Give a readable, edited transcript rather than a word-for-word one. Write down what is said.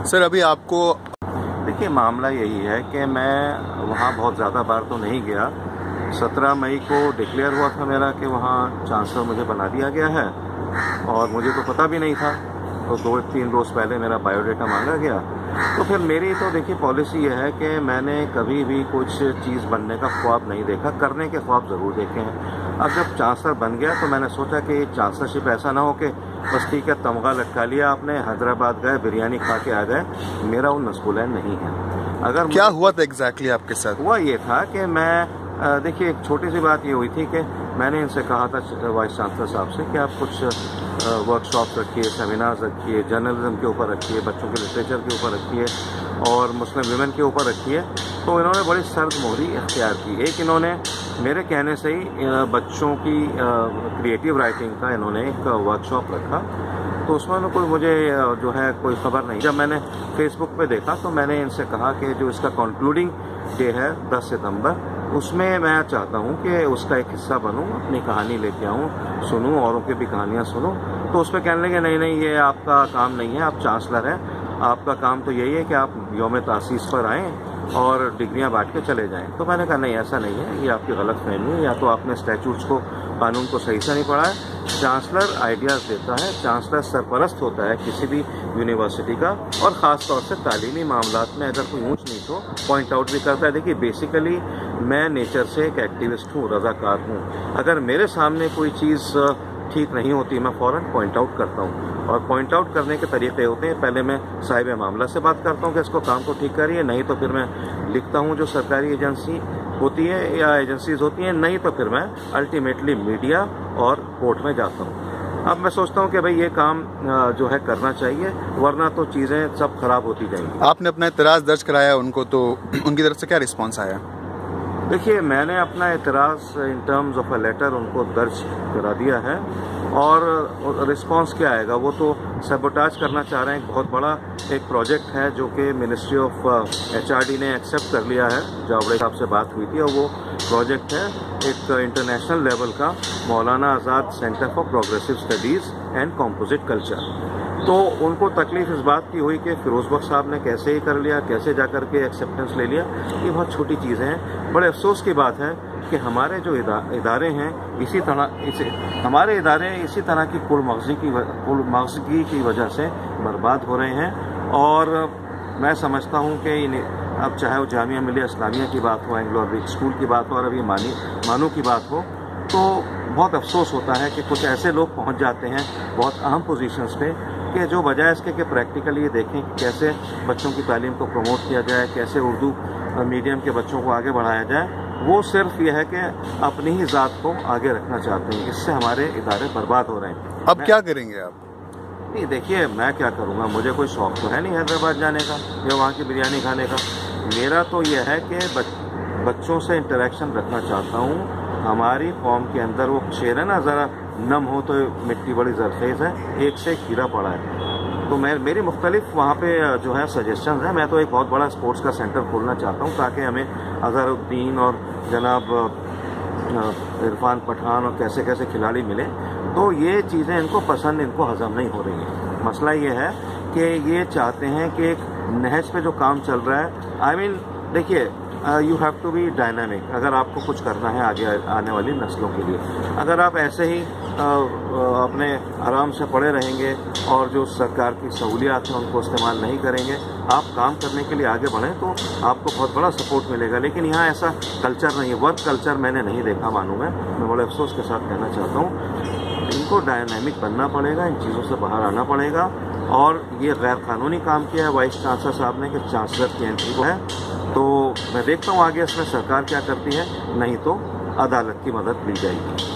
Sir अभी आपको देखिए, मामला यही है कि मैं वहाँ बहुत ज़्यादा बार तो नहीं गया। 17 मई को डिक्लेयर हुआ था मेरा कि वहाँ चांसलर मुझे बना दिया गया है और मुझे तो पता भी नहीं था। तो 2-3 रोज़ पहले मेरा बायोडाटा मांगा गया। तो फिर मेरी तो देखिए पॉलिसी ये है कि मैंने कभी भी कुछ चीज़ बनने का ख्वाब नहीं देखा, करने के ख्वाब ज़रूर देखे हैं। अब जब चांसलर बन गया तो मैंने सोचा कि चांसलरशिप ऐसा ना हो कि बस ठीक है तमगा लटका लिया आपने, हैदराबाद गए बिरयानी खा के आ गए। मेरा वो नस्कुलैन नहीं है। अगर क्या हुआ था एग्जैक्टली आपके साथ? हुआ ये था कि मैं देखिए एक छोटी सी बात ये हुई थी कि मैंने इनसे कहा था वाइस चांसलर साहब से कि आप कुछ वर्कशॉप रखिए, सेमिनार्स रखिए, जर्नलिज्म के ऊपर रखिए, बच्चों के लिटरेचर के ऊपर रखिए और मुस्लिम विमेन के ऊपर रखिए। तो इन्होंने बड़ी सर्द मोहरी इख्तियार की। एक इन्होंने मेरे कहने से ही बच्चों की क्रिएटिव राइटिंग का इन्होंने एक वर्कशॉप रखा। तो उसमें कोई मुझे जो है कोई खबर नहीं। जब मैंने फेसबुक पे देखा तो मैंने इनसे कहा कि जो इसका कंक्लूडिंग डे है 10 सितंबर, उसमें मैं चाहता हूं कि उसका एक हिस्सा बनूं, अपनी कहानी लेके आऊं, सुनूं, औरों की भी कहानियां सुनूं। तो उस पर कहने लगे नहीं ये आपका काम नहीं है, आप चांसलर हैं, आपका काम तो यही है कि आप यौम तासीस पर आएँ और डिग्रियां बांट के चले जाएं। तो मैंने कहा नहीं, ऐसा नहीं है, ये आपकी गलत फहमी है, या तो आपने स्टैट्यूट्स को, कानून को सही से नहीं पढ़ा है। चांसलर आइडियाज़ देता है, चांसलर सरपरस्त होता है किसी भी यूनिवर्सिटी का, और ख़ास तौर से तालीमी मामलात में अगर कोई ऊंच नीच हो पॉइंट आउट भी करता है। देखिए बेसिकली मैं नेचर से एक एक्टिविस्ट हूँ, रज़ाकार हूँ। अगर मेरे सामने कोई चीज़ ठीक नहीं होती मैं फ़ौरन पॉइंट आउट करता हूँ, और पॉइंट आउट करने के तरीके होते हैं, पहले मैं साहिब मामला से बात करता हूँ कि इसको काम को ठीक करिए, नहीं तो फिर मैं लिखता हूँ जो सरकारी एजेंसी होती है या एजेंसीज होती हैं, नहीं तो फिर मैं अल्टीमेटली मीडिया और कोर्ट में जाता हूँ। अब मैं सोचता हूँ कि भाई ये काम जो है करना चाहिए, वरना तो चीज़ें सब खराब होती जाएंगी। आपने अपना एतराज़ दर्ज कराया उनको, तो उनकी तरफ से क्या रिस्पॉन्स आया? देखिए मैंने अपना एतराज़ in terms of a letter उनको दर्ज करा दिया है, और रिस्पांस क्या आएगा वो तो सबोटाज करना चाह रहे हैं। एक बहुत बड़ा एक प्रोजेक्ट है जो कि मिनिस्ट्री ऑफ HRD ने एक्सेप्ट कर लिया है। जावड़े साहब से बात हुई थी और वो प्रोजेक्ट है एक इंटरनेशनल लेवल का, Maulana Azad centre for progressive studies and composite culture. तो उनको तकलीफ इस बात की हुई कि फिरोज बख्श साहब ने कैसे ही कर लिया, कैसे जाकर के एक्सेप्टेंस ले लिया। ये बहुत छोटी चीज़ें हैं। बड़े अफसोस की बात है कि हमारे जो इदारे हैं हमारे इदारे इसी तरह की कुलमग़ज़गी की वजह से बर्बाद हो रहे हैं। और मैं समझता हूँ कि अब चाहे वो जामिया मिलिया इस्लामिया की बात हो, एंग्लो अरबिक स्कूल की बात हो, और अभी मानू की बात हो, तो बहुत अफसोस होता है कि कुछ ऐसे लोग पहुँच जाते हैं बहुत अहम पोजीशंस पे कि जो बजाय इसके कि प्रैक्टिकली ये देखें कि कैसे बच्चों की तालीम को प्रमोट किया जाए, कैसे उर्दू मीडियम के बच्चों को आगे बढ़ाया जाए, वो सिर्फ ये है कि अपनी ही ज़ात को आगे रखना चाहते हैं। इससे हमारे इदारे बर्बाद हो रहे हैं। अब क्या करेंगे आप? नहीं देखिए, मैं क्या करूँगा, मुझे कोई शौक़ तो है नहीं हैदराबाद जाने का या वहाँ की बिरयानी खाने का। मेरा तो ये है कि बच्चों से इंटरेक्शन रखना चाहता हूँ। हमारी कौम के अंदर वो शेर है ना, ज़रा नम हो तो मिट्टी बड़ी ज़रखेज़ है, एक से हीरा पड़ा है। तो मेरी मुख्तलिफ वहाँ पे जो है सजेशन है। मैं तो एक बहुत बड़ा स्पोर्ट्स का सेंटर खोलना चाहता हूँ ताकि हमें अज़हरुद्दीन और जनाब इरफान पठान और कैसे कैसे खिलाड़ी मिले। तो ये चीज़ें इनको पसंद, इनको हज़म नहीं हो रही है। मसला ये है कि ये चाहते हैं कि एक नहज पे जो काम चल रहा है, देखिए you have to be dynamic अगर आपको कुछ करना है आगे आने वाली नस्लों के लिए। अगर आप ऐसे ही अपने आराम से पड़े रहेंगे और जो सरकार की सहूलियात हैं उनको इस्तेमाल नहीं करेंगे, आप काम करने के लिए आगे बढ़ें तो आपको बहुत बड़ा सपोर्ट मिलेगा। लेकिन यहाँ ऐसा कल्चर नहीं है, वर्क कल्चर मैंने नहीं देखा मानूँ। मैं बड़े अफसोस के साथ कहना चाहता हूँ, इनको डायनामिक बनना पड़ेगा, इन चीज़ों से बाहर आना पड़ेगा। और ये गैर कानूनी काम किया है वाइस चांसलर साहब ने कि चांसलर की एंट्री को है। तो मैं देखता हूँ आगे इसमें सरकार क्या करती है, नहीं तो अदालत की मदद ली जाएगी।